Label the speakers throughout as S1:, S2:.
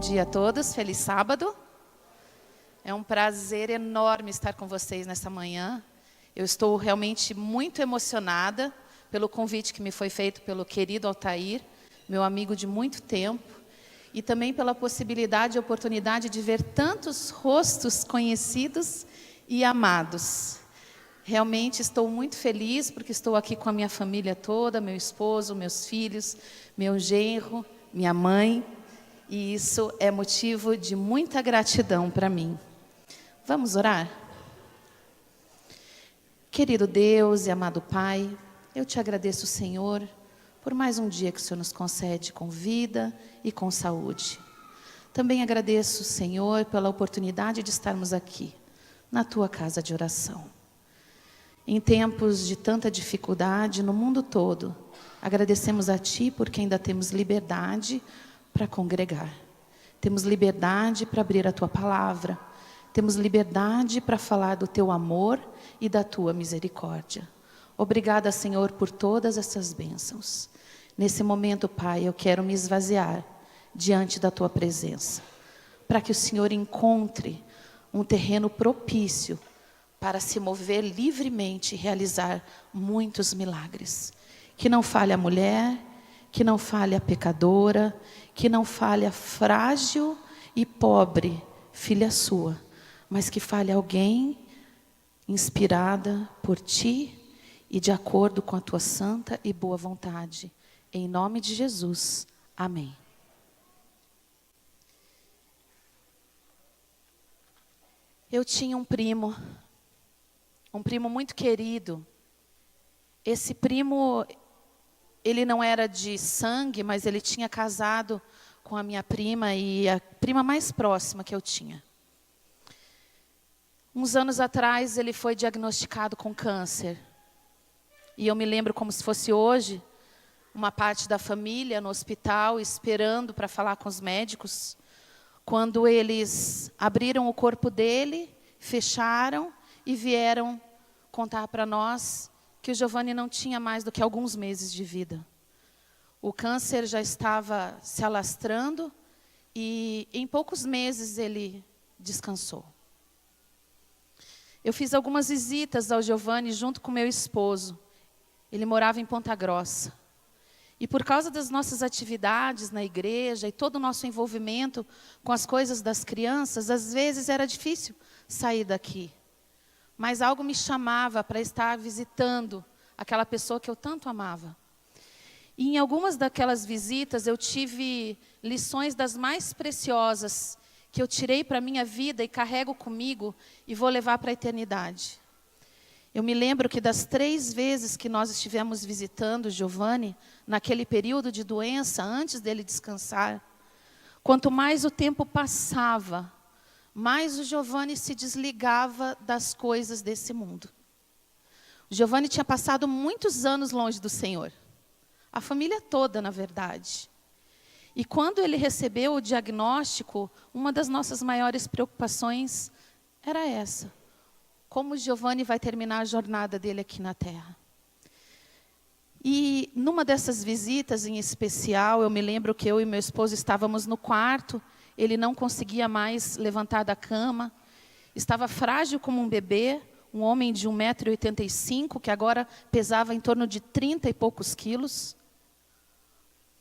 S1: dia a todos, feliz sábado. É um prazer enorme estar com vocês nessa manhã. Eu estou realmente muito emocionada pelo convite que me foi feito pelo querido Altair, meu amigo de muito tempo, e também pela possibilidade e oportunidade de ver tantos rostos conhecidos e amados. Realmente estou muito feliz porque estou aqui com a minha família toda, meu esposo, meus filhos, meu genro, minha mãe, e isso é motivo de muita gratidão para mim. Vamos orar? Querido Deus e amado Pai, eu te agradeço, Senhor, por mais um dia que o Senhor nos concede com vida e com saúde. Também agradeço, Senhor, pela oportunidade de estarmos aqui, na Tua casa de oração. Em tempos de tanta dificuldade no mundo todo, agradecemos a Ti porque ainda temos liberdade para congregar. Temos liberdade para abrir a Tua palavra. Temos liberdade para falar do Teu amor e da Tua misericórdia. Obrigada, Senhor, por todas essas bênçãos. Nesse momento, Pai, eu quero me esvaziar diante da Tua presença, para que o Senhor encontre um terreno propício para se mover livremente e realizar muitos milagres. Que não falhe a mulher, que não falhe a pecadora, que não falhe a frágil e pobre filha sua, mas que falhe alguém inspirada por Ti e de acordo com a Tua santa e boa vontade. Em nome de Jesus. Amém. Eu tinha um primo muito querido. Esse primo, ele não era de sangue, mas ele tinha casado com a minha prima e a prima mais próxima que eu tinha. Uns anos atrás, ele foi diagnosticado com câncer. E eu me lembro como se fosse hoje, uma parte da família no hospital, esperando para falar com os médicos. Quando eles abriram o corpo dele, fecharam e vieram contar para nós que o Giovanni não tinha mais do que alguns meses de vida. O câncer já estava se alastrando e em poucos meses ele descansou. Eu fiz algumas visitas ao Giovanni junto com meu esposo. Ele morava em Ponta Grossa. E por causa das nossas atividades na igreja e todo o nosso envolvimento com as coisas das crianças, às vezes era difícil sair daqui. Mas algo me chamava para estar visitando aquela pessoa que eu tanto amava. E em algumas daquelas visitas eu tive lições das mais preciosas que eu tirei para a minha vida e carrego comigo e vou levar para a eternidade. Eu me lembro que das 3 vezes que nós estivemos visitando o Giovanni, naquele período de doença, antes dele descansar, quanto mais o tempo passava, mais o Giovanni se desligava das coisas desse mundo. O Giovanni tinha passado muitos anos longe do Senhor. A família toda, na verdade. E quando ele recebeu o diagnóstico, uma das nossas maiores preocupações era essa. Como o Giovanni vai terminar a jornada dele aqui na Terra. E numa dessas visitas em especial, eu me lembro que eu e meu esposo estávamos no quarto. Ele não conseguia mais levantar da cama. Estava frágil como um bebê, um homem de 1,85 m, que agora pesava em torno de 30 e poucos quilos.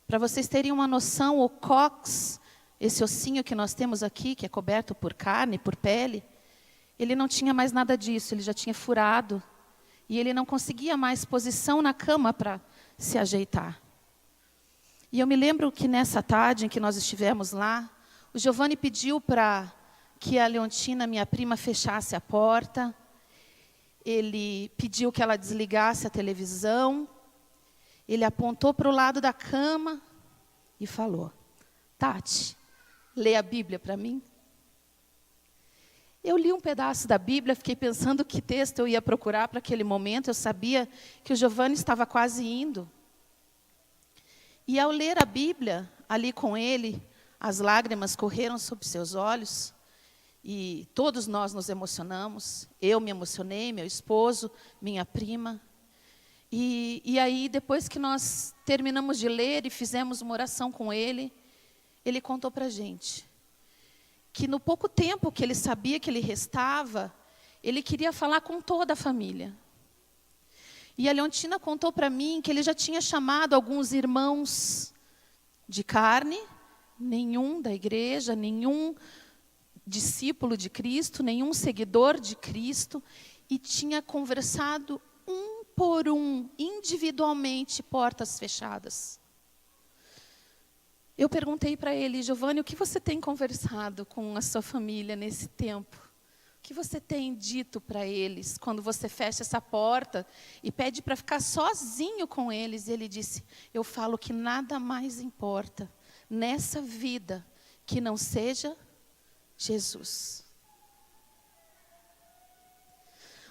S1: Para vocês terem uma noção, o cóccix, esse ossinho que nós temos aqui, que é coberto por carne, por pele, ele não tinha mais nada disso, ele já tinha furado. E ele não conseguia mais posição na cama para se ajeitar. E eu me lembro que nessa tarde em que nós estivemos lá, o Giovanni pediu para que a Leontina, minha prima, fechasse a porta. Ele pediu que ela desligasse a televisão. Ele apontou para o lado da cama e falou: Tati, lê a Bíblia para mim. Eu li um pedaço da Bíblia, fiquei pensando que texto eu ia procurar para aquele momento. Eu sabia que o Giovanni estava quase indo. E ao ler a Bíblia, ali com ele, as lágrimas correram sobre seus olhos. E todos nós nos emocionamos. Eu me emocionei, meu esposo, minha prima. E aí, depois que nós terminamos de ler e fizemos uma oração com ele, ele contou para a gente que no pouco tempo que ele sabia que ele restava, ele queria falar com toda a família. E a Leontina contou para mim que ele já tinha chamado alguns irmãos de carne, nenhum da igreja, nenhum discípulo de Cristo, nenhum seguidor de Cristo, e tinha conversado um por um, individualmente, portas fechadas. Eu perguntei para ele: Giovanni, o que você tem conversado com a sua família nesse tempo? O que você tem dito para eles quando você fecha essa porta e pede para ficar sozinho com eles? E ele disse: eu falo que nada mais importa nessa vida que não seja Jesus.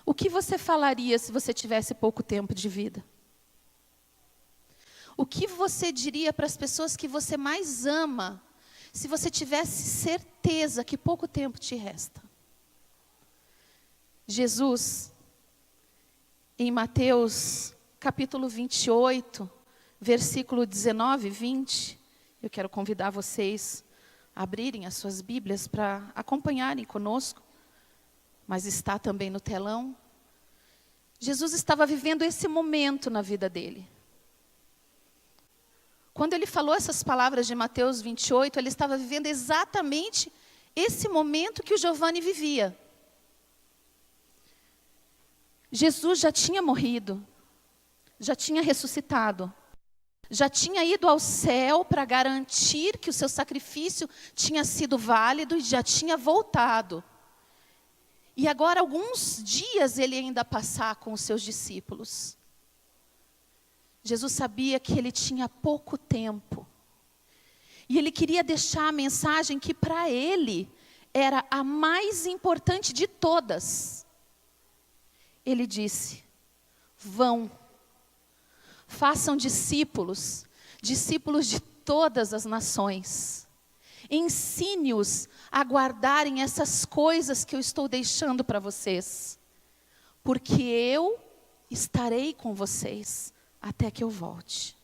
S1: O que você falaria se você tivesse pouco tempo de vida? O que você diria para as pessoas que você mais ama, se você tivesse certeza que pouco tempo te resta? Jesus, em Mateus capítulo 28, versículo 19 e 20, eu quero convidar vocês a abrirem as suas Bíblias para acompanharem conosco, mas está também no telão. Jesus estava vivendo esse momento na vida dele. Quando ele falou essas palavras de Mateus 28, ele estava vivendo exatamente esse momento que o Giovanni vivia. Jesus já tinha morrido, já tinha ressuscitado, já tinha ido ao céu para garantir que o seu sacrifício tinha sido válido e já tinha voltado. E agora, alguns dias, ele ainda passar com os seus discípulos. Jesus sabia que ele tinha pouco tempo. E ele queria deixar a mensagem que para ele era a mais importante de todas. Ele disse: vão, façam discípulos, discípulos de todas as nações. Ensine-os a guardarem essas coisas que eu estou deixando para vocês, porque eu estarei com vocês até que eu volte.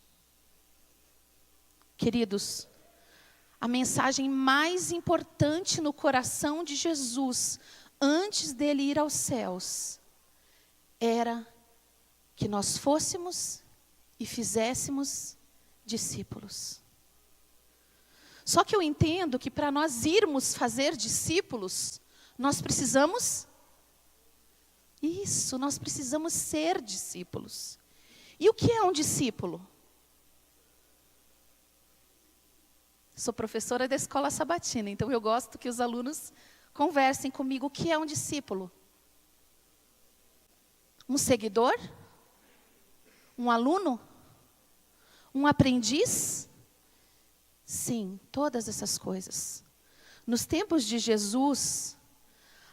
S1: Queridos, a mensagem mais importante no coração de Jesus, antes dele ir aos céus, era que nós fôssemos e fizéssemos discípulos. Só que eu entendo que para nós irmos fazer discípulos, nós precisamos nós precisamos ser discípulos. E o que é um discípulo? Sou professora da escola sabatina, então eu gosto que os alunos conversem comigo. O que é um discípulo? Um seguidor? Um aluno? Um aprendiz? Sim, todas essas coisas. Nos tempos de Jesus,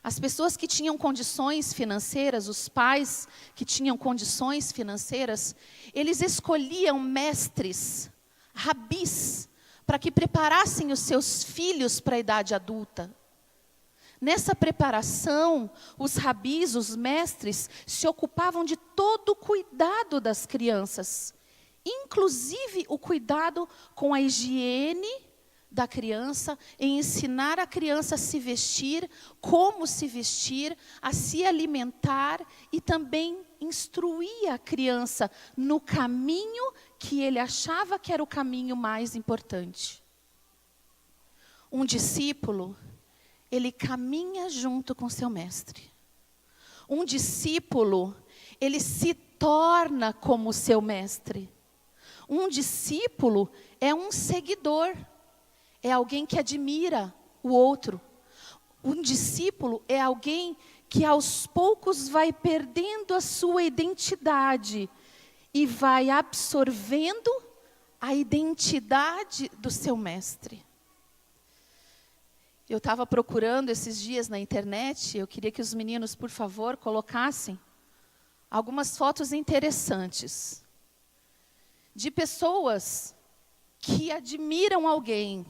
S1: as pessoas que tinham condições financeiras, os pais que tinham condições financeiras, eles escolhiam mestres, rabis, para que preparassem os seus filhos para a idade adulta. Nessa preparação, os rabis, os mestres, se ocupavam de todo o cuidado das crianças, inclusive o cuidado com a higiene da criança, em ensinar a criança a se vestir, como se vestir, a se alimentar e também instruir a criança no caminho que ele achava que era o caminho mais importante. Um discípulo, ele caminha junto com seu mestre. Um discípulo, ele se torna como seu mestre. Um discípulo é um seguidor, é alguém que admira o outro. Um discípulo é alguém que aos poucos vai perdendo a sua identidade e vai absorvendo a identidade do seu mestre. Eu estava procurando esses dias na internet, eu queria que os meninos, por favor, colocassem algumas fotos interessantes de pessoas que admiram alguém.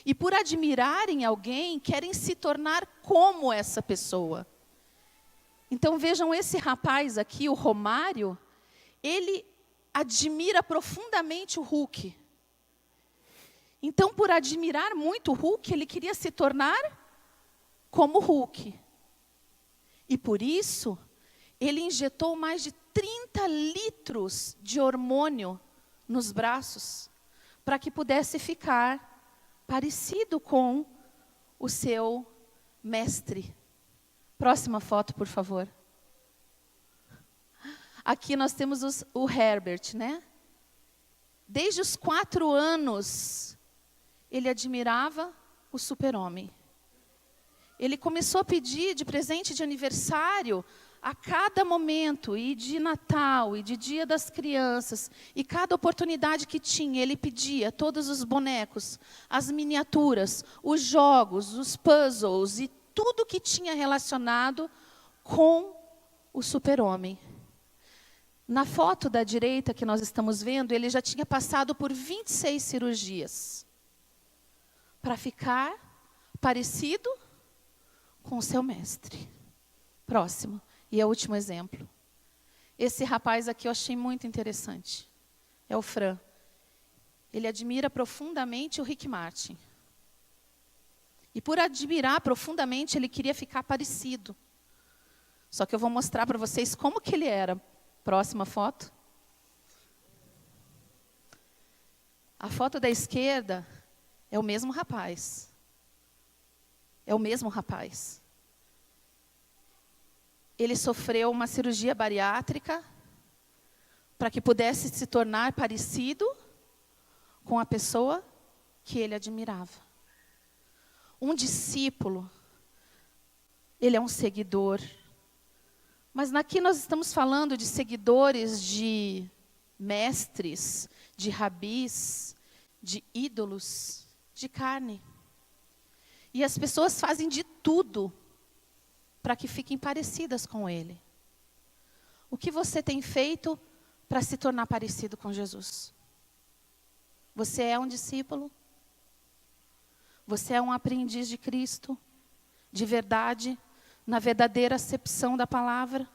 S1: E por admirarem alguém, querem se tornar como essa pessoa. Então vejam esse rapaz aqui, o Romário, ele admira profundamente o Hulk. Então, por admirar muito o Hulk, ele queria se tornar como o Hulk. E por isso, ele injetou mais de 30 litros de hormônio nos braços, para que pudesse ficar parecido com o seu mestre. Próxima foto, por favor. Aqui nós temos o Herbert, né? Desde os 4 anos, ele admirava o Super-Homem. Ele começou a pedir de presente de aniversário a cada momento, e de Natal, e de Dia das Crianças, e cada oportunidade que tinha, ele pedia todos os bonecos, as miniaturas, os jogos, os puzzles, e tudo que tinha relacionado com o Super-Homem. Na foto da direita que nós estamos vendo, ele já tinha passado por 26 cirurgias, para ficar parecido com o seu mestre. Próximo. E é o último exemplo. Esse rapaz aqui eu achei muito interessante. É o Fran. Ele admira profundamente o Rick Martin. E por admirar profundamente, ele queria ficar parecido. Só que eu vou mostrar para vocês como que ele era. Próxima foto. A foto da esquerda é o mesmo rapaz. É o mesmo rapaz. Ele sofreu uma cirurgia bariátrica para que pudesse se tornar parecido com a pessoa que ele admirava. Um discípulo, ele é um seguidor. Mas aqui nós estamos falando de seguidores de mestres, de rabis, de ídolos, de carne. E as pessoas fazem de tudo para que fiquem parecidas com ele. O que você tem feito para se tornar parecido com Jesus? Você é um discípulo? Você é um aprendiz de Cristo? De verdade? Na verdadeira acepção da palavra?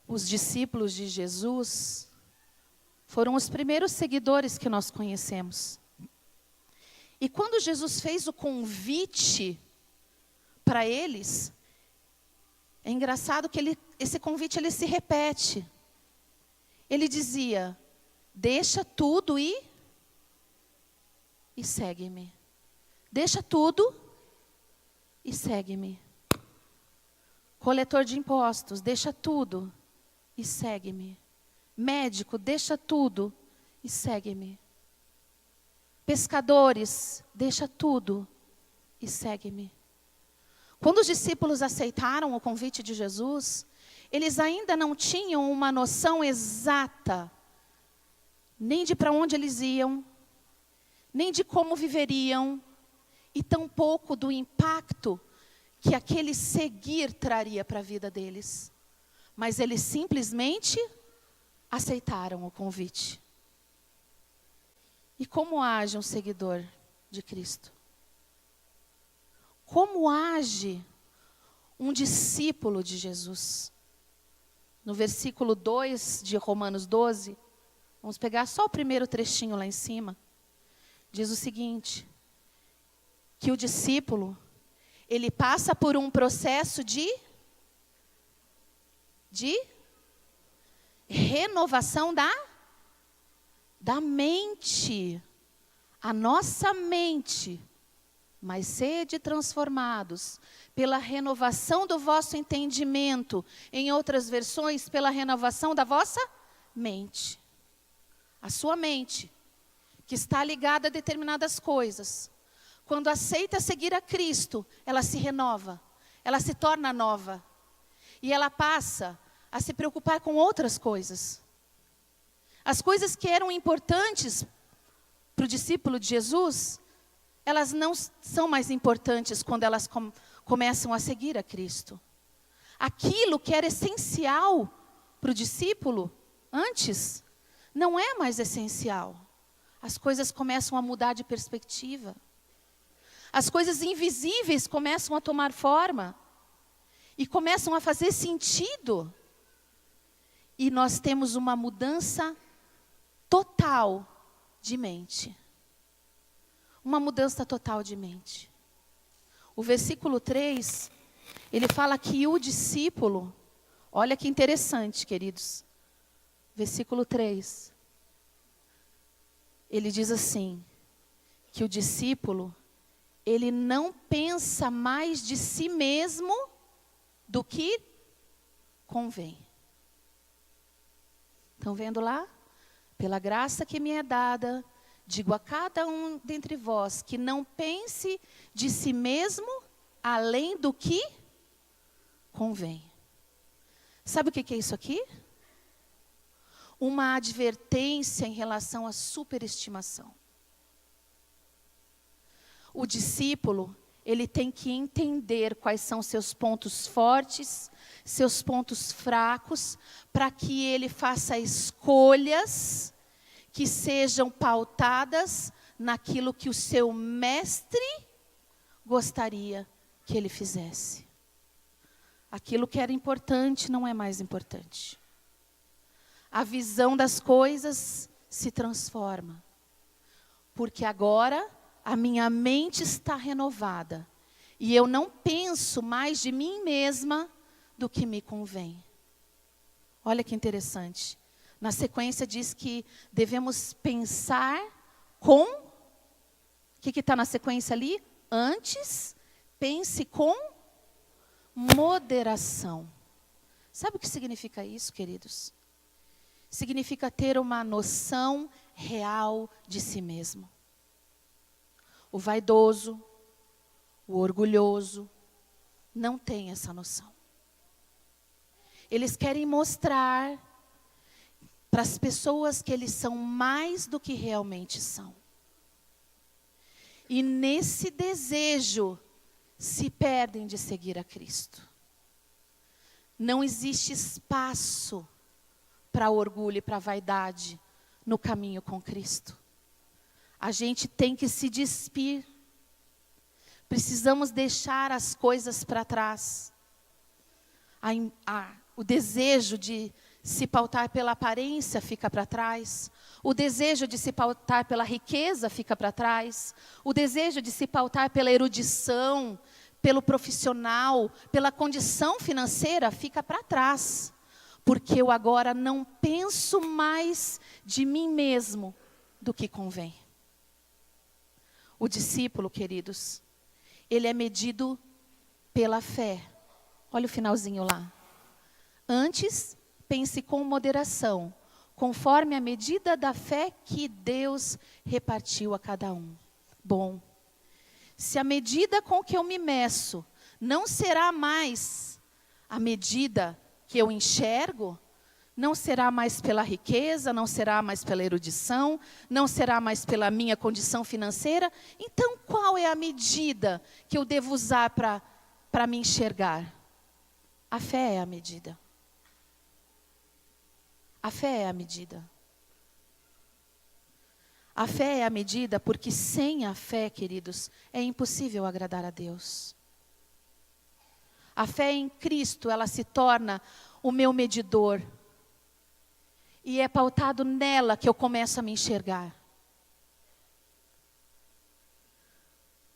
S1: Os discípulos de Jesus foram os primeiros seguidores que nós conhecemos. E quando Jesus fez o convite para eles, é engraçado que esse convite ele se repete. Ele dizia, deixa tudo e segue-me. Deixa tudo e segue-me. Coletor de impostos, deixa tudo e segue-me. Médico, deixa tudo e segue-me. Pescadores, deixa tudo e segue-me. Quando os discípulos aceitaram o convite de Jesus, eles ainda não tinham uma noção exata, nem de para onde eles iam, nem de como viveriam, e tampouco do impacto que aquele seguir traria para a vida deles. Mas eles simplesmente aceitaram o convite. E como age um seguidor de Cristo? Como age um discípulo de Jesus? No versículo 2 de Romanos 12, vamos pegar só o primeiro trechinho lá em cima. Diz o seguinte, que o discípulo, ele passa por um processo de renovação da mente. A nossa mente, mas sede transformados pela renovação do vosso entendimento. Em outras versões, pela renovação da vossa mente. A sua mente, que está ligada a determinadas coisas. Quando aceita seguir a Cristo, ela se renova, ela se torna nova. E ela passa a se preocupar com outras coisas. As coisas que eram importantes para o discípulo de Jesus, elas não são mais importantes quando elas começam a seguir a Cristo. Aquilo que era essencial para o discípulo antes, não é mais essencial. As coisas começam a mudar de perspectiva. As coisas invisíveis começam a tomar forma e começam a fazer sentido. E nós temos uma mudança total de mente. uma mudança total de mente. O versículo 3, ele fala que o discípulo, olha que interessante, queridos. Versículo 3, ele diz assim, que o discípulo, ele não pensa mais de si mesmo do que convém. Estão vendo lá? Pela graça que me é dada, digo a cada um dentre vós que não pense de si mesmo além do que convém. Sabe o que é isso aqui? Uma advertência em relação à superestimação. O discípulo, ele tem que entender quais são seus pontos fortes, seus pontos fracos, para que ele faça escolhas que sejam pautadas naquilo que o seu mestre gostaria que ele fizesse. Aquilo que era importante não é mais importante. A visão das coisas se transforma. Porque agora a minha mente está renovada. E eu não penso mais de mim mesma do que me convém. Olha que interessante. Na sequência diz que devemos pensar com... O que está na sequência ali? Antes, pense com moderação. Sabe o que significa isso, queridos? Significa ter uma noção real de si mesmo. O vaidoso, o orgulhoso, não tem essa noção. Eles querem mostrar para as pessoas que eles são mais do que realmente são. E nesse desejo, se perdem de seguir a Cristo. Não existe espaço para orgulho e para vaidade no caminho com Cristo. A gente tem que se despir. Precisamos deixar as coisas para trás. O desejo de se pautar pela aparência fica para trás. O desejo de se pautar pela riqueza fica para trás. O desejo de se pautar pela erudição, pelo profissional, pela condição financeira fica para trás. Porque eu agora não penso mais de mim mesmo do que convém. O discípulo, queridos, ele é medido pela fé. Olha o finalzinho lá. Antes, pense com moderação, conforme a medida da fé que Deus repartiu a cada um. Bom, se a medida com que eu me meço não será mais a medida que eu enxergo, não será mais pela riqueza, não será mais pela erudição, não será mais pela minha condição financeira, então qual é a medida que eu devo usar para me enxergar? A fé é a medida. A fé é a medida. A fé é a medida porque sem a fé, queridos, é impossível agradar a Deus. A fé em Cristo, ela se torna o meu medidor. E é pautado nela que eu começo a me enxergar.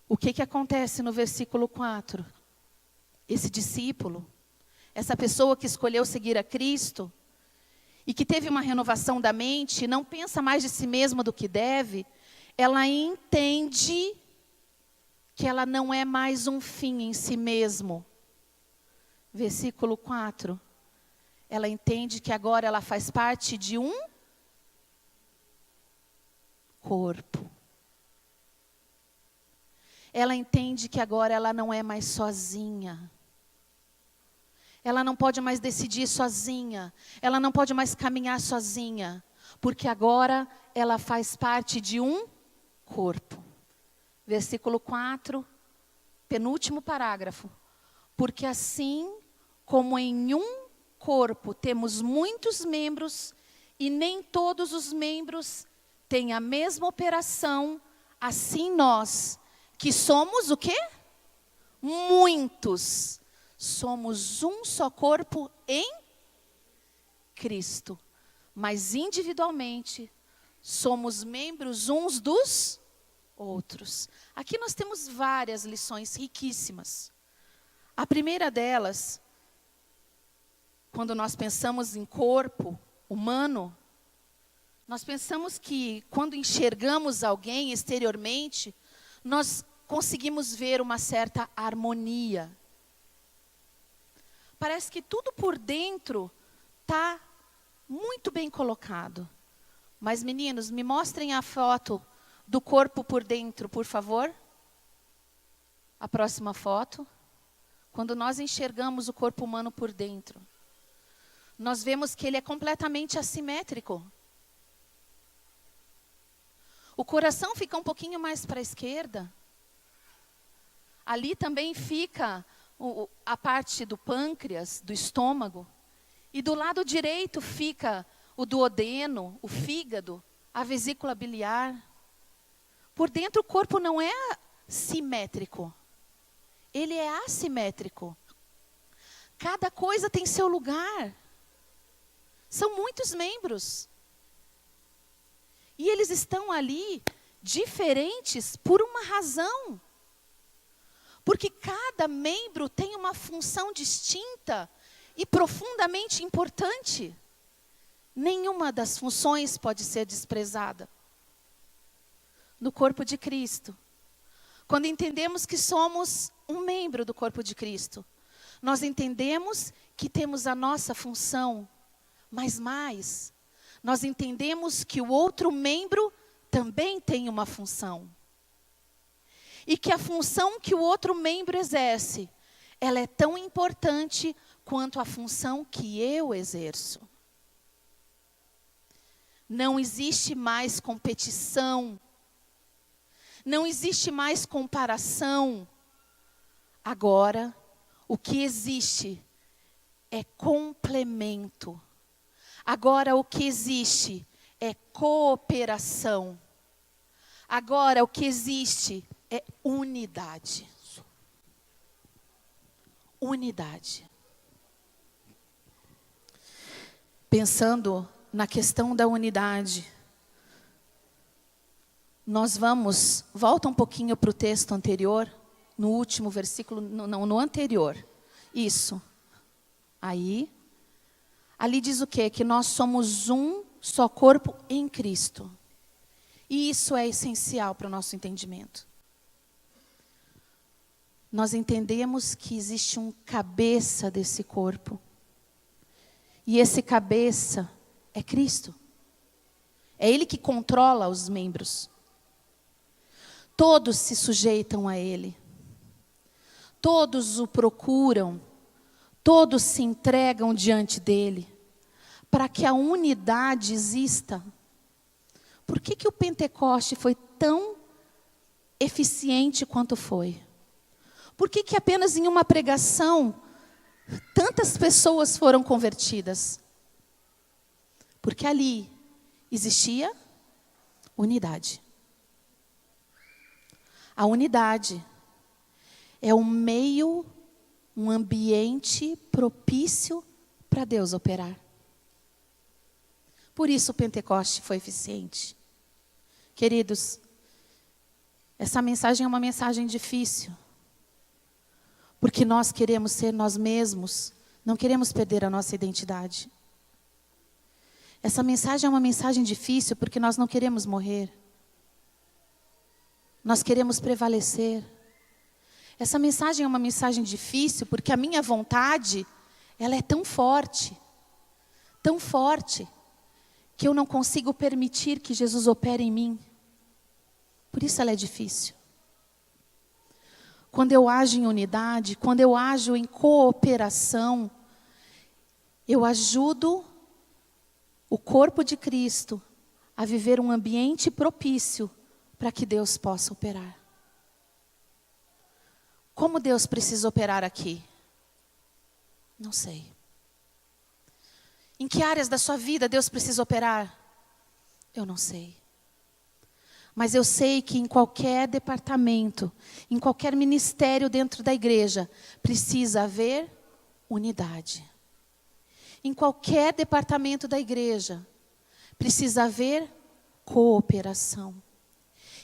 S1: O que acontece no versículo 4? Esse discípulo, essa pessoa que escolheu seguir a Cristo, e que teve uma renovação da mente, não pensa mais de si mesma do que deve, ela entende que ela não é mais um fim em si mesmo. Versículo 4. Ela entende que agora ela faz parte de um corpo. Ela entende que agora ela não é mais sozinha. Ela não pode mais decidir sozinha. Ela não pode mais caminhar sozinha. Porque agora ela faz parte de um corpo. Versículo 4, penúltimo parágrafo. Porque assim como em um corpo temos muitos membros, e nem todos os membros têm a mesma operação, assim nós, que somos o quê? Muitos. Somos um só corpo em Cristo, mas individualmente somos membros uns dos outros. Aqui nós temos várias lições riquíssimas. A primeira delas, quando nós pensamos em corpo humano, nós pensamos que quando enxergamos alguém exteriormente, nós conseguimos ver uma certa harmonia. Parece que tudo por dentro está muito bem colocado. Mas meninos, me mostrem a foto do corpo por dentro, por favor. A próxima foto. Quando nós enxergamos o corpo humano por dentro, nós vemos que ele é completamente assimétrico. O coração fica um pouquinho mais para a esquerda. Ali também fica a parte do pâncreas, do estômago. E do lado direito fica o duodeno, o fígado, a vesícula biliar. Por dentro o corpo não é simétrico. Ele é assimétrico. Cada coisa tem seu lugar. São muitos membros. E eles estão ali diferentes por uma razão. Porque cada membro tem uma função distinta e profundamente importante. Nenhuma das funções pode ser desprezada. No corpo de Cristo, quando entendemos que somos um membro do corpo de Cristo, nós entendemos que temos a nossa função, mas mais, nós entendemos que o outro membro também tem uma função. E que a função que o outro membro exerce, ela é tão importante quanto a função que eu exerço. Não existe mais competição. Não existe mais comparação. Agora, o que existe é complemento. Agora, o que existe é cooperação. Agora, o que existe é unidade. Unidade. Pensando na questão da unidade, nós volta um pouquinho para o texto anterior, no último versículo, no anterior. Isso. Aí, ali diz o quê? Que nós somos um só corpo em Cristo. E isso é essencial para o nosso entendimento. Nós entendemos que existe um cabeça desse corpo. E esse cabeça é Cristo. É Ele que controla os membros. Todos se sujeitam a Ele. Todos o procuram. Todos se entregam diante dEle. Para que a unidade exista. Por que o Pentecoste foi tão eficiente quanto foi? Por que apenas em uma pregação tantas pessoas foram convertidas? Porque ali existia unidade. A unidade é um meio, um ambiente propício para Deus operar. Por isso o Pentecoste foi eficiente. Queridos, essa mensagem é uma mensagem difícil. Porque nós queremos ser nós mesmos, não queremos perder a nossa identidade. Essa mensagem é uma mensagem difícil porque nós não queremos morrer. Nós queremos prevalecer. Essa mensagem é uma mensagem difícil porque a minha vontade, ela é tão forte, que eu não consigo permitir que Jesus opere em mim. Por isso ela é difícil. Quando eu ajo em unidade, quando eu ajo em cooperação, eu ajudo o corpo de Cristo a viver um ambiente propício para que Deus possa operar. Como Deus precisa operar aqui? Não sei. Em que áreas da sua vida Deus precisa operar? Eu não sei. Mas eu sei que em qualquer departamento, em qualquer ministério dentro da igreja, precisa haver unidade. Em qualquer departamento da igreja, precisa haver cooperação.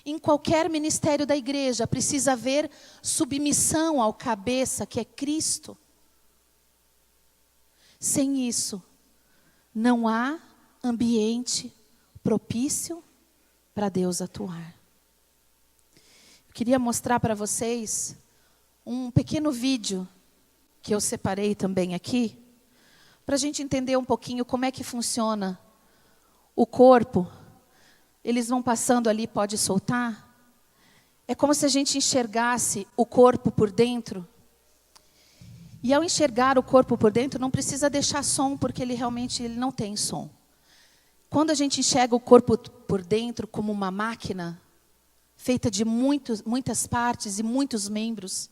S1: Em qualquer ministério da igreja precisa haver submissão ao cabeça, que é Cristo. Sem isso, não há ambiente propício para Deus atuar. Eu queria mostrar para vocês um pequeno vídeo que eu separei também aqui, para a gente entender um pouquinho como é que funciona o corpo. Eles vão passando ali, pode soltar. É como se a gente enxergasse o corpo por dentro. E ao enxergar o corpo por dentro, não precisa deixar som, porque ele realmente não tem som. Quando a gente enxerga o corpo por dentro como uma máquina, feita de muitas partes e muitos membros,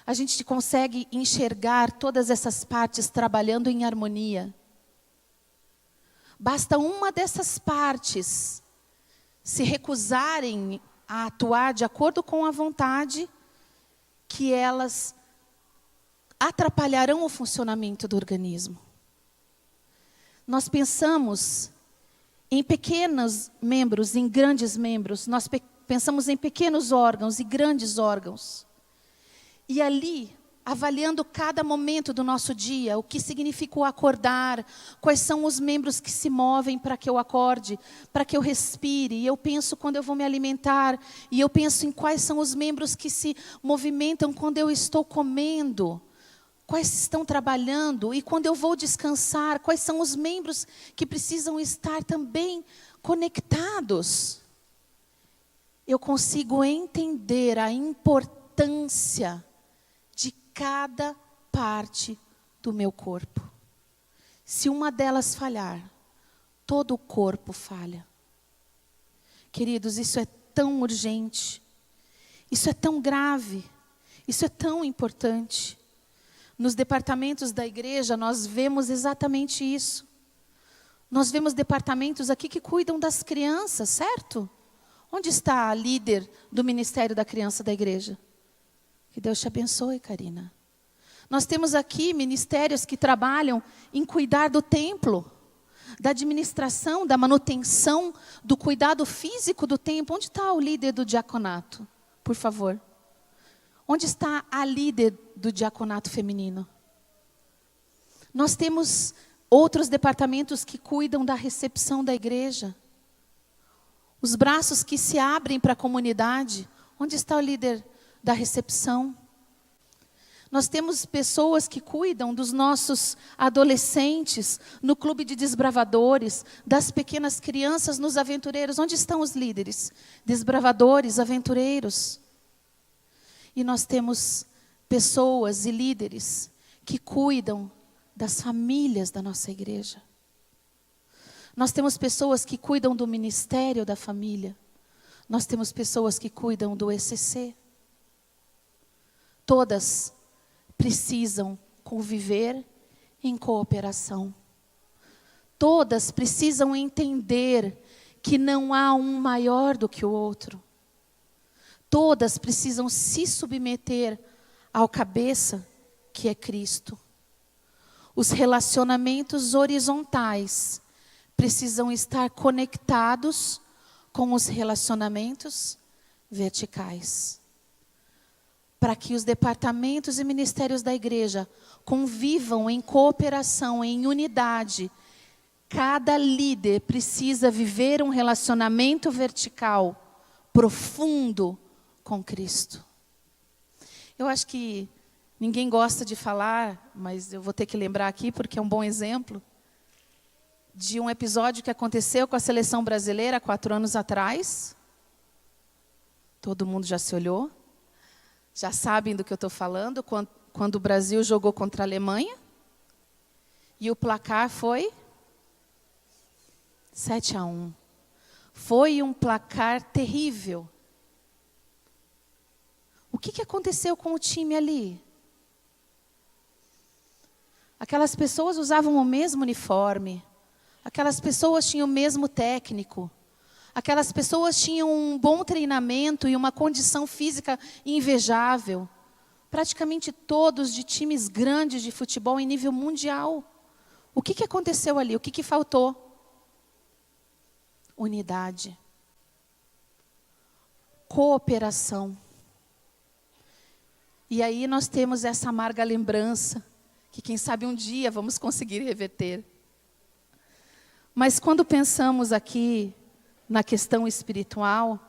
S1: a gente consegue enxergar todas essas partes trabalhando em harmonia. Basta uma dessas partes se recusarem a atuar de acordo com a vontade, que elas atrapalharão o funcionamento do organismo. Nós pensamos em pequenos membros, em grandes membros. Nós pensamos em pequenos órgãos e grandes órgãos. E ali, avaliando cada momento do nosso dia, o que significa o acordar, quais são os membros que se movem para que eu acorde, para que eu respire. E eu penso quando eu vou me alimentar, e eu penso em quais são os membros que se movimentam quando eu estou comendo, quais estão trabalhando, e quando eu vou descansar, quais são os membros que precisam estar também conectados. Eu consigo entender a importância de cada parte do meu corpo. Se uma delas falhar, todo o corpo falha. Queridos, isso é tão urgente, isso é tão grave, isso é tão importante. Nos departamentos da igreja, nós vemos exatamente isso. Nós vemos departamentos aqui que cuidam das crianças, certo? Onde está a líder do Ministério da Criança da igreja? Que Deus te abençoe, Karina. Nós temos aqui ministérios que trabalham em cuidar do templo, da administração, da manutenção, do cuidado físico do templo. Onde está o líder do diaconato? Por favor. Onde está a líder do diaconato feminino? Nós temos outros departamentos que cuidam da recepção da igreja. Os braços que se abrem para a comunidade. Onde está o líder da recepção? Nós temos pessoas que cuidam dos nossos adolescentes no clube de desbravadores, das pequenas crianças nos aventureiros. Onde estão os líderes? Desbravadores, aventureiros. E nós temos pessoas e líderes que cuidam das famílias da nossa igreja. Nós temos pessoas que cuidam do ministério da família. Nós temos pessoas que cuidam do ECC. Todas precisam conviver em cooperação. Todas precisam entender que não há um maior do que o outro. Todas precisam se submeter ao cabeça, que é Cristo. Os relacionamentos horizontais precisam estar conectados com os relacionamentos verticais. Para que os departamentos e ministérios da igreja convivam em cooperação, em unidade, cada líder precisa viver um relacionamento vertical, profundo, com Cristo. Eu acho que ninguém gosta de falar, mas eu vou ter que lembrar aqui porque é um bom exemplo, de um episódio que aconteceu com a seleção brasileira 4 anos atrás. Todo mundo já se olhou, já sabem do que eu estou falando, quando o Brasil jogou contra a Alemanha, e o placar foi 7-1. Foi um placar terrível. O que aconteceu com o time ali? Aquelas pessoas usavam o mesmo uniforme. Aquelas pessoas tinham o mesmo técnico. Aquelas pessoas tinham um bom treinamento e uma condição física invejável. Praticamente todos de times grandes de futebol em nível mundial. O que aconteceu ali? O que faltou? Unidade. cooperação. E aí nós temos essa amarga lembrança, que quem sabe um dia vamos conseguir reverter. Mas quando pensamos aqui na questão espiritual,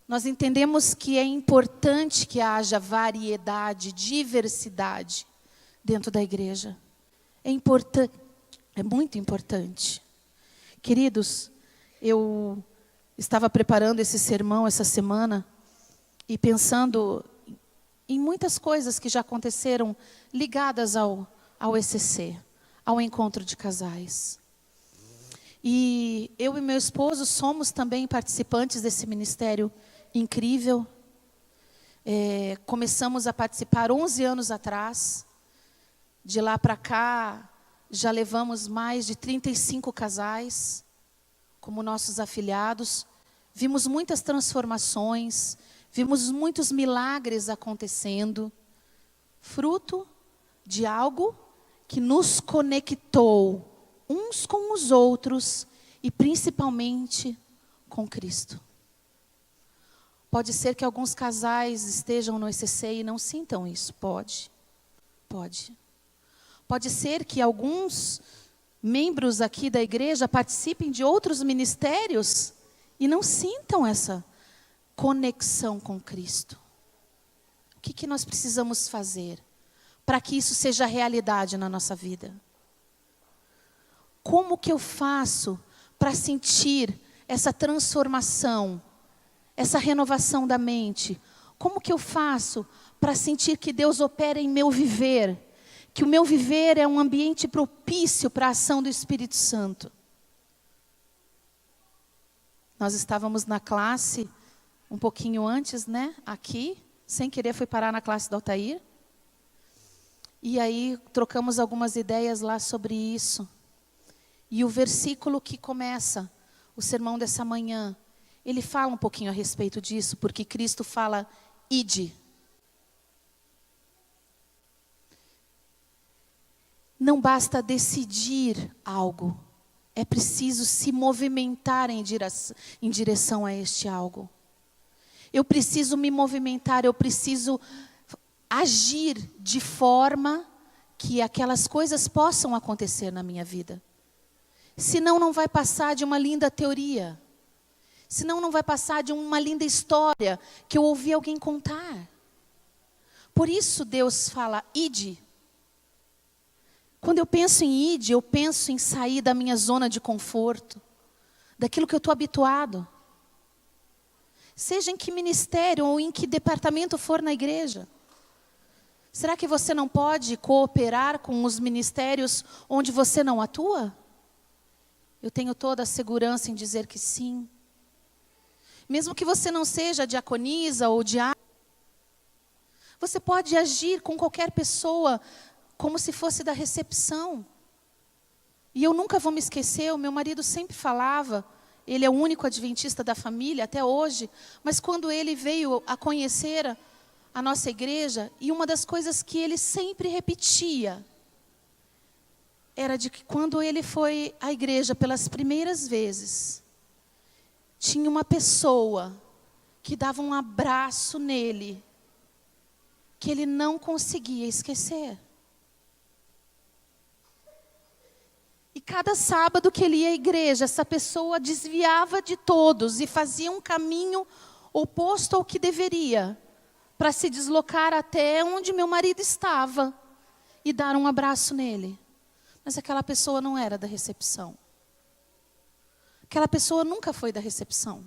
S1: nós entendemos que é importante que haja variedade, diversidade dentro da igreja. É importante, é muito importante. Queridos, eu estava preparando esse sermão essa semana e pensando em muitas coisas que já aconteceram ligadas ao ECC, ao encontro de casais. E eu e meu esposo somos também participantes desse ministério incrível. Começamos a participar 11 anos atrás. De lá para cá, já levamos mais de 35 casais como nossos afiliados. Vimos muitas transformações, vimos muitos milagres acontecendo, fruto de algo que nos conectou uns com os outros e principalmente com Cristo. Pode ser que alguns casais estejam no ECC e não sintam isso, pode. Pode ser que alguns membros aqui da igreja participem de outros ministérios e não sintam essa conexão com Cristo. O que nós precisamos fazer para que isso seja realidade na nossa vida? Como que eu faço para sentir essa transformação, essa renovação da mente? Como que eu faço para sentir que Deus opera em meu viver? Que o meu viver é um ambiente propício para a ação do Espírito Santo. Nós estávamos na classe um pouquinho antes, né? Aqui, sem querer fui parar na classe do Altair. E aí trocamos algumas ideias lá sobre isso. E o versículo que começa o sermão dessa manhã, ele fala um pouquinho a respeito disso, porque Cristo fala, ide. Não basta decidir algo, é preciso se movimentar em direção a este algo. Eu preciso me movimentar, eu preciso agir de forma que aquelas coisas possam acontecer na minha vida. Senão não vai passar de uma linda teoria. Senão não vai passar de uma linda história que eu ouvi alguém contar. Por isso Deus fala, ide. Quando eu penso em ide, eu penso em sair da minha zona de conforto, daquilo que eu estou habituado. Seja em que ministério ou em que departamento for na igreja. Será que você não pode cooperar com os ministérios onde você não atua? Eu tenho toda a segurança em dizer que sim. Mesmo que você não seja diaconisa ou diácono, você pode agir com qualquer pessoa como se fosse da recepção. E eu nunca vou me esquecer, o meu marido sempre falava, ele é o único adventista da família até hoje, mas quando ele veio a conhecer a nossa igreja, e uma das coisas que ele sempre repetia, era de que quando ele foi à igreja pelas primeiras vezes, tinha uma pessoa que dava um abraço nele, que ele não conseguia esquecer. E cada sábado que ele ia à igreja, essa pessoa desviava de todos e fazia um caminho oposto ao que deveria, para se deslocar até onde meu marido estava e dar um abraço nele. Mas aquela pessoa não era da recepção. Aquela pessoa nunca foi da recepção.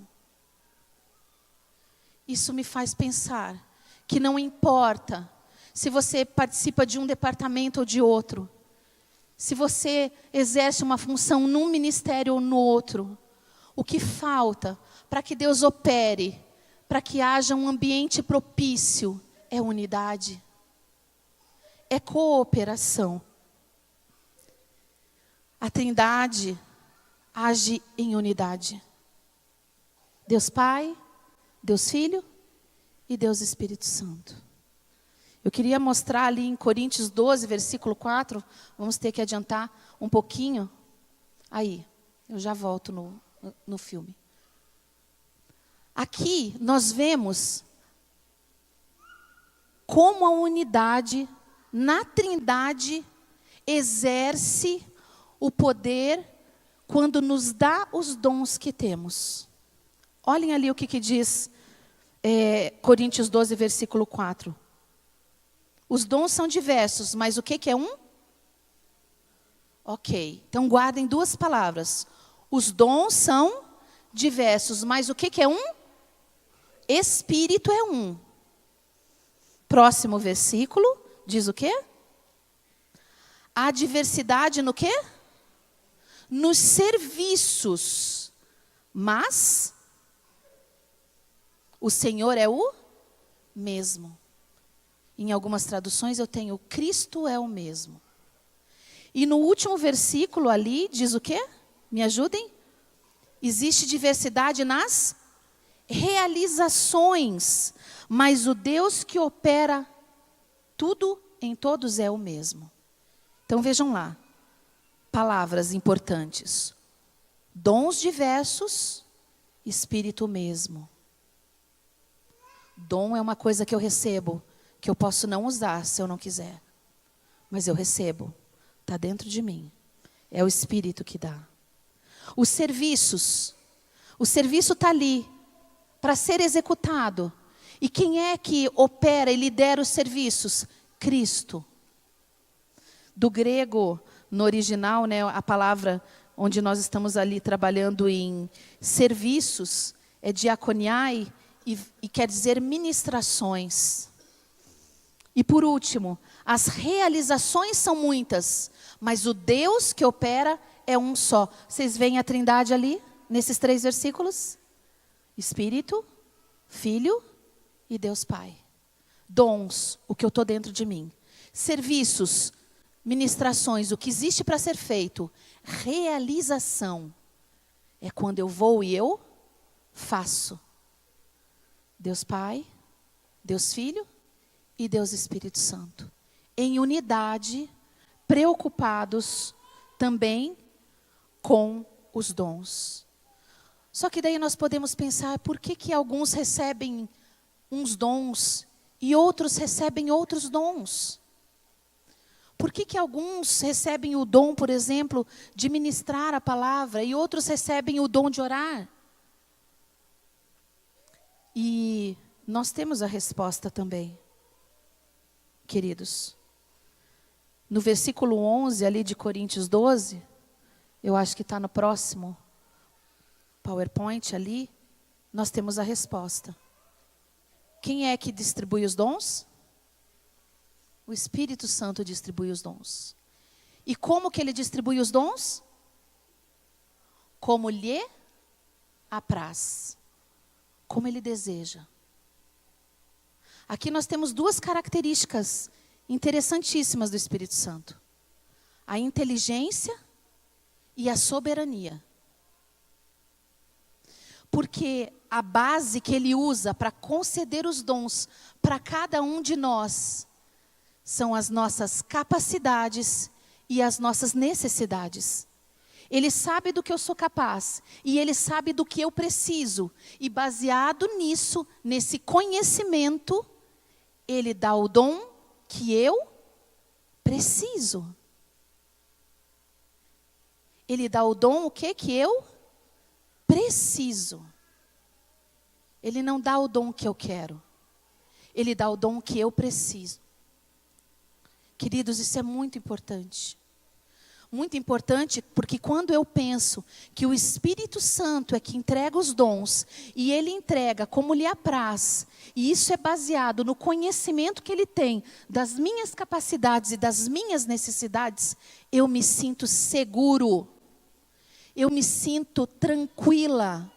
S1: Isso me faz pensar que não importa se você participa de um departamento ou de outro, se você exerce uma função num ministério ou no outro, o que falta para que Deus opere, para que haja um ambiente propício, é unidade, é cooperação. A Trindade age em unidade. Deus Pai, Deus Filho e Deus Espírito Santo. Eu queria mostrar ali em Coríntios 12, versículo 4, vamos ter que adiantar um pouquinho. Aí, eu já volto no filme. Aqui nós vemos como a unidade na Trindade exerce o poder quando nos dá os dons que temos. Olhem ali o que diz Coríntios 12, versículo 4. Os dons são diversos, mas o que é um? Ok, então guardem duas palavras. Os dons são diversos, mas o que é um? Espírito é um. Próximo versículo diz o quê? Há diversidade no quê? Nos serviços, mas o Senhor é o mesmo. Em algumas traduções eu tenho Cristo é o mesmo. E no último versículo ali diz o quê? Me ajudem? Existe diversidade nas realizações, mas o Deus que opera tudo em todos é o mesmo. Então vejam lá, palavras importantes. Dons diversos, Espírito mesmo. Dom é uma coisa que eu recebo, que eu posso não usar se eu não quiser. Mas eu recebo, está dentro de mim. É o Espírito que dá. Os serviços, o serviço está ali, para ser executado. E quem é que opera e lidera os serviços? Cristo. Do grego, no original, né, a palavra onde nós estamos ali trabalhando em serviços, é diakoniai, e quer dizer ministrações. E por último, as realizações são muitas, mas o Deus que opera é um só. Vocês veem a Trindade ali, nesses 3 versículos? Espírito, Filho e Deus Pai. Dons, o que eu estou dentro de mim. Serviços, ministrações, o que existe para ser feito. Realização, é quando eu vou e eu faço. Deus Pai, Deus Filho e Deus Espírito Santo. Em unidade, preocupados também com os dons. Só que daí nós podemos pensar, por que alguns recebem uns dons e outros recebem outros dons? Por que alguns recebem o dom, por exemplo, de ministrar a palavra e outros recebem o dom de orar? E nós temos a resposta também, queridos. No versículo 11 ali de Coríntios 12, eu acho que está no próximo PowerPoint ali, nós temos a resposta. Quem é que distribui os dons? O Espírito Santo distribui os dons. E como que ele distribui os dons? Como lhe apraz. Como ele deseja. Aqui nós temos 2 características interessantíssimas do Espírito Santo. A inteligência e a soberania. Porque a base que ele usa para conceder os dons para cada um de nós são as nossas capacidades e as nossas necessidades. Ele sabe do que eu sou capaz e ele sabe do que eu preciso. E baseado nisso, nesse conhecimento, ele dá o dom que eu preciso. Ele dá o dom o que eu preciso. Ele não dá o dom que eu quero. Ele dá o dom que eu preciso. Queridos, isso é muito importante. Muito importante, porque quando eu penso que o Espírito Santo é que entrega os dons, e ele entrega como lhe apraz, e isso é baseado no conhecimento que ele tem das minhas capacidades e das minhas necessidades, eu me sinto seguro, eu me sinto tranquila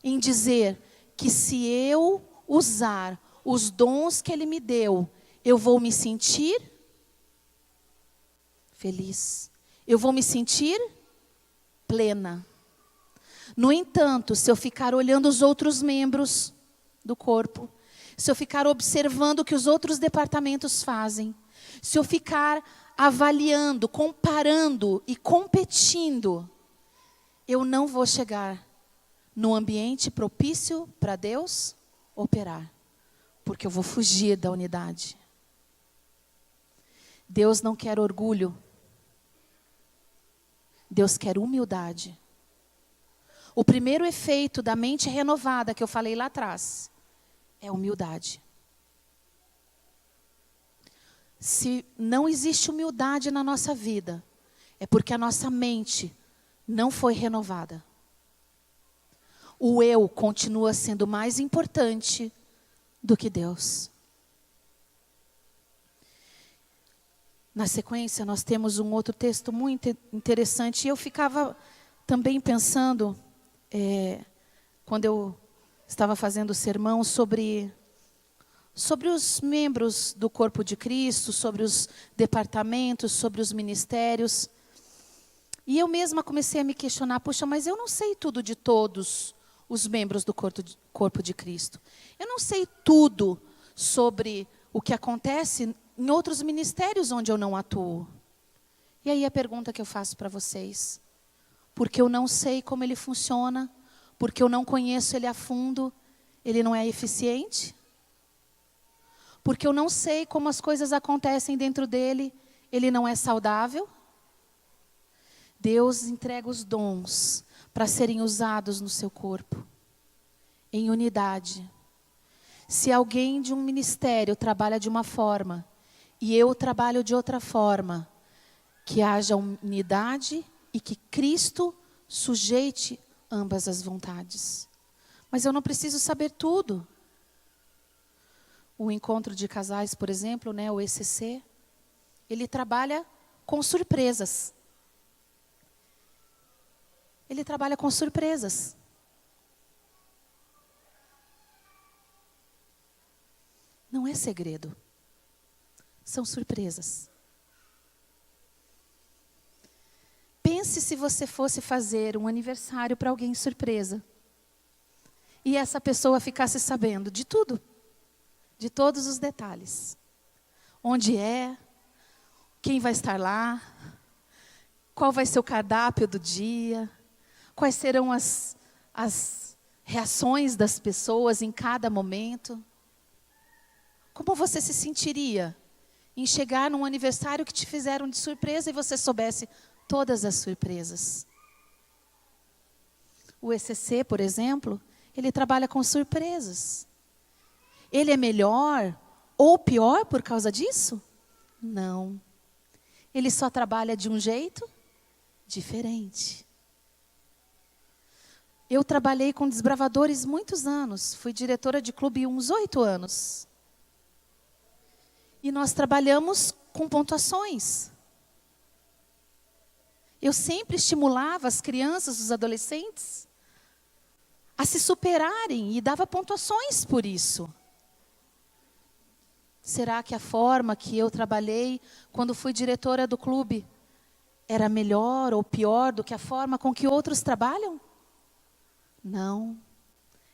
S1: em dizer que se eu usar os dons que ele me deu, eu vou me sentir feliz. Eu vou me sentir plena. No entanto, se eu ficar olhando os outros membros do corpo, se eu ficar observando o que os outros departamentos fazem, se eu ficar avaliando, comparando e competindo, eu não vou chegar no ambiente propício para Deus operar, porque eu vou fugir da unidade. Deus não quer orgulho. Deus quer humildade. O primeiro efeito da mente renovada que eu falei lá atrás é humildade. Se não existe humildade na nossa vida, é porque a nossa mente não foi renovada. O eu continua sendo mais importante do que Deus. Na sequência, nós temos um outro texto muito interessante. E eu ficava também pensando, quando eu estava fazendo o sermão, sobre os membros do corpo de Cristo, sobre os departamentos, sobre os ministérios. E eu mesma comecei a me questionar, puxa, mas eu não sei tudo de todos os membros do corpo de Cristo. Eu não sei tudo sobre o que acontece em outros ministérios onde eu não atuo. E aí a pergunta que eu faço para vocês: porque eu não sei como ele funciona, porque eu não conheço ele a fundo, ele não é eficiente? Porque eu não sei como as coisas acontecem dentro dele, ele não é saudável? Deus entrega os dons para serem usados no seu corpo, em unidade. Se alguém de um ministério trabalha de uma forma e eu trabalho de outra forma, que haja unidade e que Cristo sujeite ambas as vontades. Mas eu não preciso saber tudo. O encontro de casais, por exemplo, o ECC, ele trabalha com surpresas. Ele trabalha com surpresas. Não é segredo. São surpresas. Pense se você fosse fazer um aniversário para alguém surpresa. E essa pessoa ficasse sabendo de tudo. De todos os detalhes. Onde é, quem vai estar lá, qual vai ser o cardápio do dia, quais serão as reações das pessoas em cada momento. Como você se sentiria em chegar num aniversário que te fizeram de surpresa e você soubesse todas as surpresas? O ECC, por exemplo, ele trabalha com surpresas. Ele é melhor ou pior por causa disso? Não. Ele só trabalha de um jeito diferente. Eu trabalhei com desbravadores muitos anos. Fui diretora de clube uns 8 anos. E nós trabalhamos com pontuações. Eu sempre estimulava as crianças, os adolescentes, a se superarem e dava pontuações por isso. Será que a forma que eu trabalhei quando fui diretora do clube era melhor ou pior do que a forma com que outros trabalham? Não.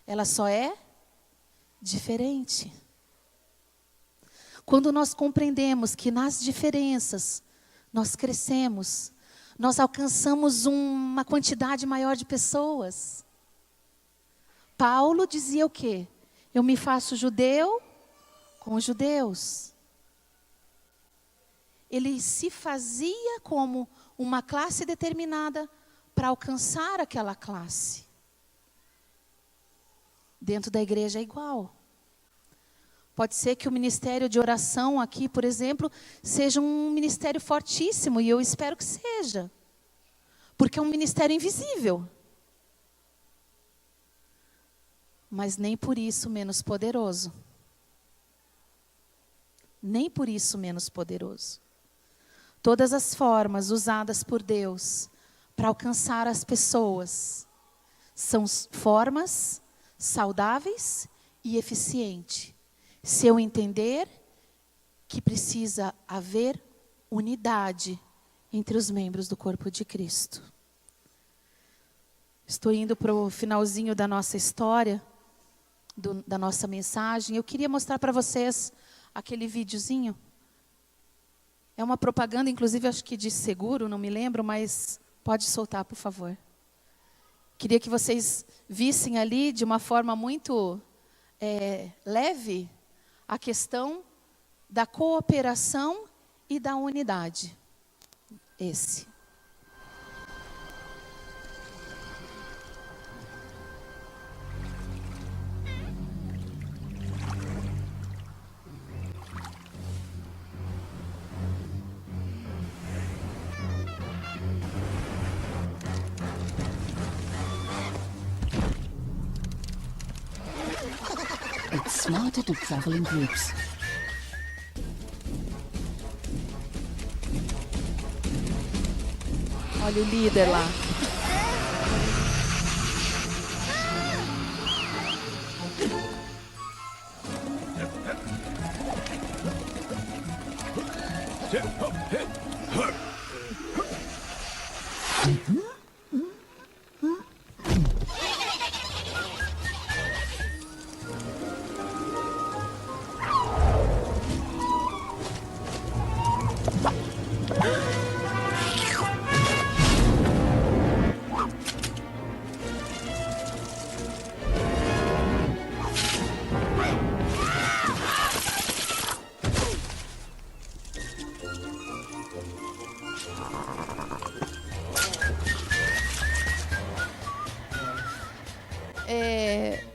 S1: Ela só é diferente. Quando nós compreendemos que nas diferenças nós crescemos, nós alcançamos uma quantidade maior de pessoas. Paulo dizia o quê? Eu me faço judeu com os judeus. Ele se fazia como uma classe determinada para alcançar aquela classe. Dentro da igreja é igual. Pode ser que o ministério de oração aqui, por exemplo, seja um ministério fortíssimo, e eu espero que seja. Porque é um ministério invisível. Mas nem por isso menos poderoso. Nem por isso menos poderoso. Todas as formas usadas por Deus para alcançar as pessoas são formas saudáveis e eficientes. Se eu entender que precisa haver unidade entre os membros do corpo de Cristo. Estou indo para o finalzinho da nossa história, da nossa mensagem. Eu queria mostrar para vocês aquele videozinho. É uma propaganda, inclusive, acho que de seguro, não me lembro, mas pode soltar, por favor. Queria que vocês vissem ali de uma forma muito leve a questão da cooperação e da unidade. Esse.
S2: It's smarter to travel in groups.
S1: Olha o líder lá.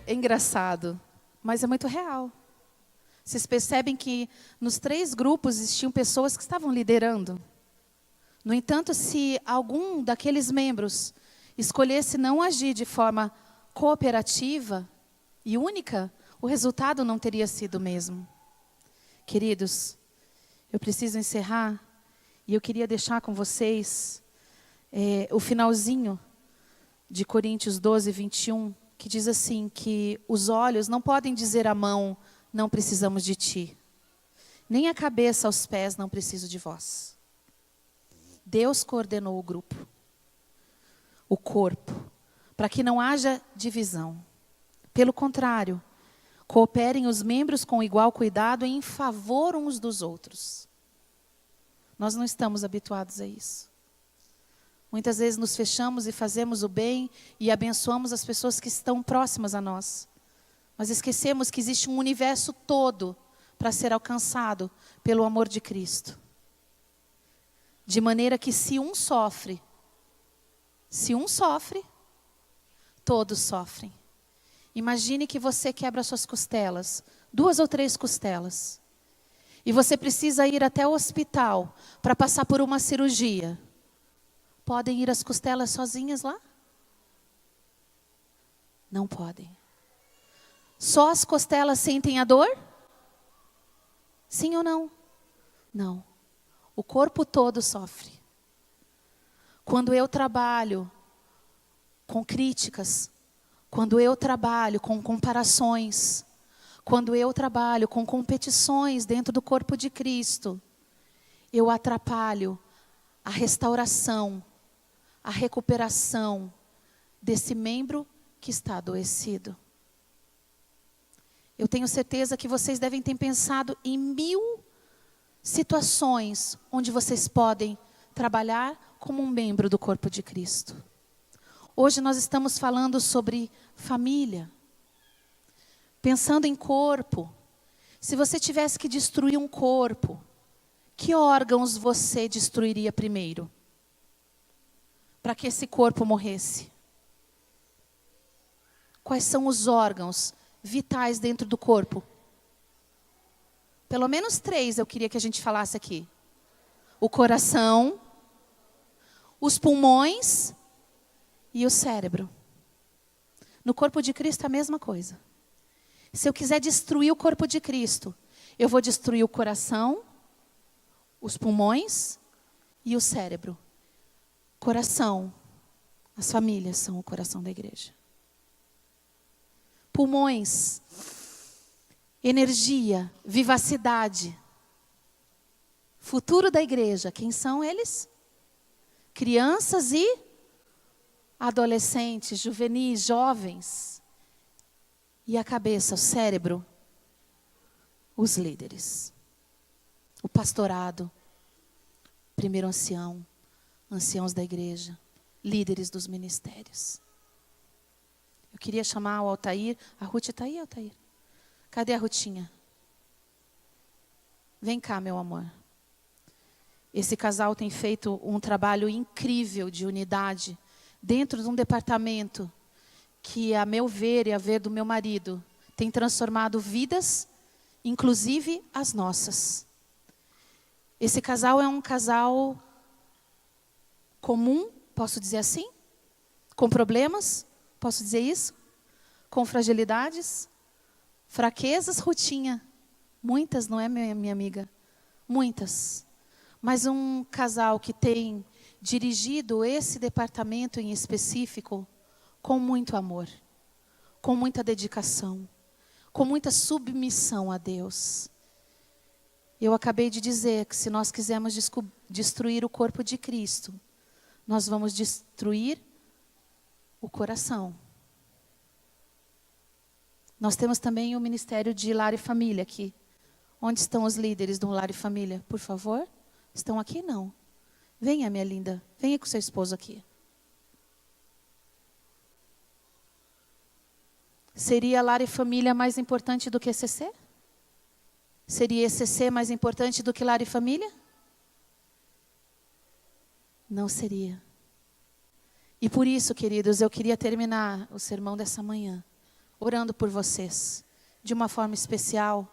S1: É engraçado, mas é muito real. Vocês percebem que nos 3 grupos existiam pessoas que estavam liderando. No entanto, se algum daqueles membros escolhesse não agir de forma cooperativa e única, o resultado não teria sido o mesmo. Queridos, eu preciso encerrar e eu queria deixar com vocês o finalzinho de Coríntios 12, 21, que diz assim, que os olhos não podem dizer à mão, não precisamos de ti. Nem a cabeça aos pés, não preciso de vós. Deus coordenou o grupo, o corpo, para que não haja divisão. Pelo contrário, cooperem os membros com igual cuidado em favor uns dos outros. Nós não estamos habituados a isso. Muitas vezes nos fechamos e fazemos o bem e abençoamos as pessoas que estão próximas a nós. Mas esquecemos que existe um universo todo para ser alcançado pelo amor de Cristo. De maneira que se um sofre, todos sofrem. Imagine que você quebra suas costelas, 2 ou 3 costelas. E você precisa ir até o hospital para passar por uma cirurgia. Podem ir as costelas sozinhas lá? Não podem. Só as costelas sentem a dor? Sim ou não? Não. O corpo todo sofre. Quando eu trabalho com críticas, quando eu trabalho com comparações, quando eu trabalho com competições dentro do corpo de Cristo, eu atrapalho a restauração, a recuperação desse membro que está adoecido. Eu tenho certeza que vocês devem ter pensado em 1000 situações onde vocês podem trabalhar como um membro do corpo de Cristo. Hoje nós estamos falando sobre família. Pensando em corpo, se você tivesse que destruir um corpo, que órgãos você destruiria primeiro? Para que esse corpo morresse? Quais são os órgãos vitais dentro do corpo? Pelo menos 3 eu queria que a gente falasse aqui. O coração, os pulmões e o cérebro. No corpo de Cristo é a mesma coisa. Se eu quiser destruir o corpo de Cristo, eu vou destruir o coração, os pulmões e o cérebro. Coração, as famílias são o coração da igreja. Pulmões, energia, vivacidade. Futuro da igreja, quem são eles? Crianças e adolescentes, juvenis, jovens. E a cabeça, o cérebro, os líderes. O pastorado, primeiro ancião, anciãos da igreja, líderes dos ministérios. Eu queria chamar o Altair. A Ruth está aí, Altair? Cadê a Rutinha? Vem cá, meu amor. Esse casal tem feito um trabalho incrível de unidade dentro de um departamento que, a meu ver e a ver do meu marido, tem transformado vidas, inclusive as nossas. Esse casal é um casal comum, posso dizer assim? Com problemas, posso dizer isso? Com fragilidades, fraquezas, Rutinha. Muitas, não é, minha amiga? Muitas. Mas um casal que tem dirigido esse departamento em específico com muito amor, com muita dedicação, com muita submissão a Deus. Eu acabei de dizer que se nós quisermos destruir o corpo de Cristo, nós vamos destruir o coração. Nós temos também o Ministério de Lar e Família aqui. Onde estão os líderes do Lar e Família? Por favor? Estão aqui? Não. Venha, minha linda. Venha com seu esposo aqui. Seria Lar e Família mais importante do que ECC? Seria ECC mais importante do que Lar e Família? Não seria. E por isso, queridos, eu queria terminar o sermão dessa manhã orando por vocês, de uma forma especial,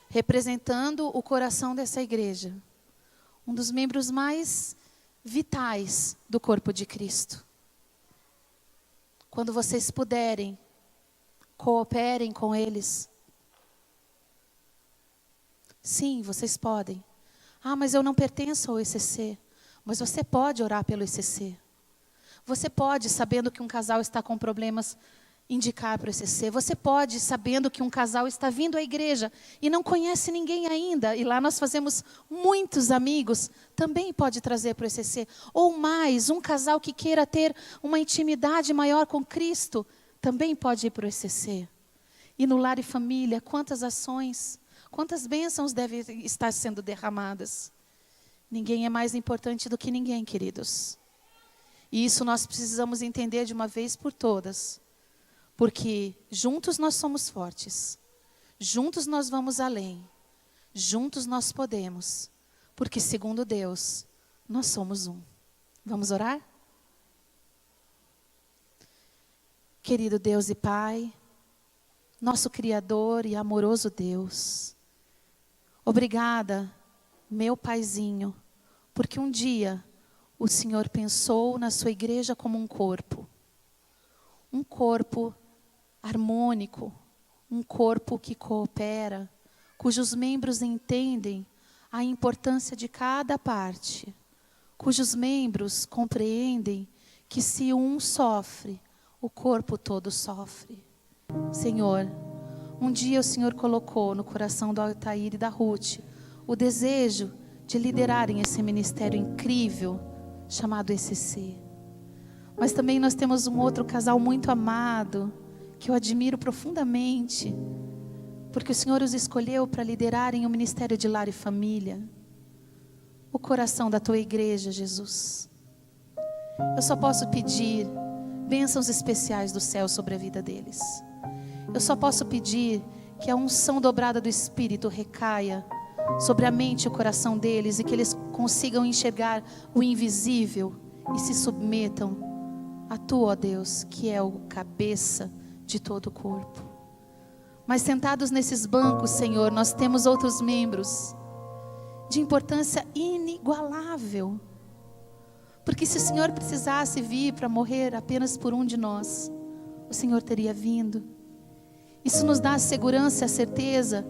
S1: representando o coração dessa igreja, um dos membros mais vitais do corpo de Cristo. Quando vocês puderem, cooperem com eles. Sim, vocês podem. Ah, mas eu não pertenço ao ECC. Mas você pode orar pelo ECC. Você pode, sabendo que um casal está com problemas, indicar para o ECC. Você pode, sabendo que um casal está vindo à igreja e não conhece ninguém ainda, e lá nós fazemos muitos amigos, também pode trazer para o ECC. Ou mais, um casal que queira ter uma intimidade maior com Cristo, também pode ir para o ECC. E no Lar e Família, quantas ações, quantas bênçãos devem estar sendo derramadas. Ninguém é mais importante do que ninguém, queridos. E isso nós precisamos entender de uma vez por todas. Porque juntos nós somos fortes. Juntos nós vamos além. Juntos nós podemos. Porque segundo Deus, nós somos um. Vamos orar? Querido Deus e Pai, nosso Criador e amoroso Deus, obrigada, meu Paizinho, porque um dia o Senhor pensou na sua igreja como um corpo harmônico, um corpo que coopera, cujos membros entendem a importância de cada parte, cujos membros compreendem que se um sofre, o corpo todo sofre. Senhor, um dia o Senhor colocou no coração do Altair e da Ruth o desejo de liderarem esse ministério incrível chamado ECC. Mas também nós temos um outro casal muito amado, que eu admiro profundamente, porque o Senhor os escolheu para liderarem o ministério de Lar e Família. O coração da tua igreja, Jesus. Eu só posso pedir bênçãos especiais do céu sobre a vida deles. Eu só posso pedir que a unção dobrada do Espírito recaia sobre a mente e o coração deles, e que eles consigam enxergar o invisível e se submetam a tu, ó Deus, que é o cabeça de todo o corpo. Mas sentados nesses bancos, Senhor, nós temos outros membros de importância inigualável. Porque se o Senhor precisasse vir para morrer apenas por um de nós, o Senhor teria vindo. Isso nos dá a segurança e a certeza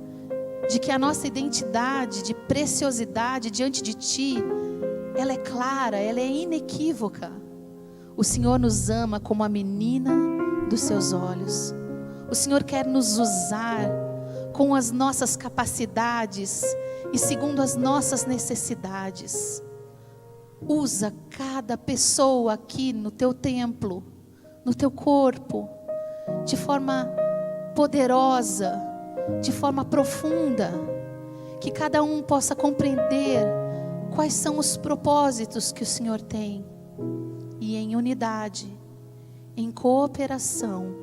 S1: de que a nossa identidade de preciosidade diante de Ti, ela é clara, ela é inequívoca. O Senhor nos ama como a menina dos seus olhos. O Senhor quer nos usar com as nossas capacidades e segundo as nossas necessidades. Usa cada pessoa aqui no Teu templo, no Teu corpo, de forma poderosa, de forma profunda, que cada um possa compreender quais são os propósitos que o Senhor tem, e em unidade, em cooperação,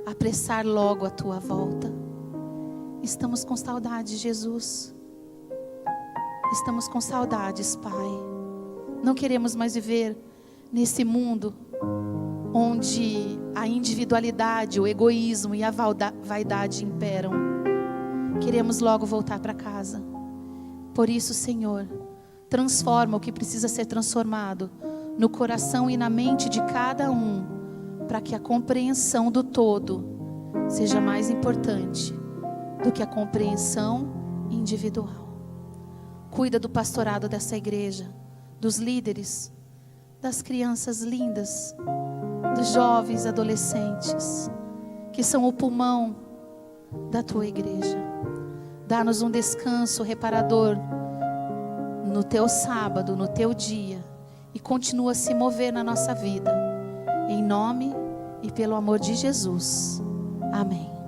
S1: apressar logo a tua volta. Estamos com saudade, Jesus. Estamos com saudades, Pai. Não queremos mais viver nesse mundo onde a individualidade, o egoísmo e a vaidade imperam. Queremos logo voltar para casa. Por isso, Senhor, transforma o que precisa ser transformado no coração e na mente de cada um, para que a compreensão do todo seja mais importante do que a compreensão individual. Cuida do pastorado dessa igreja, dos líderes, das crianças lindas, dos jovens adolescentes, que são o pulmão da tua igreja. Dá-nos um descanso reparador no teu sábado, no teu dia, e continua a se mover na nossa vida, em nome e pelo amor de Jesus. Amém.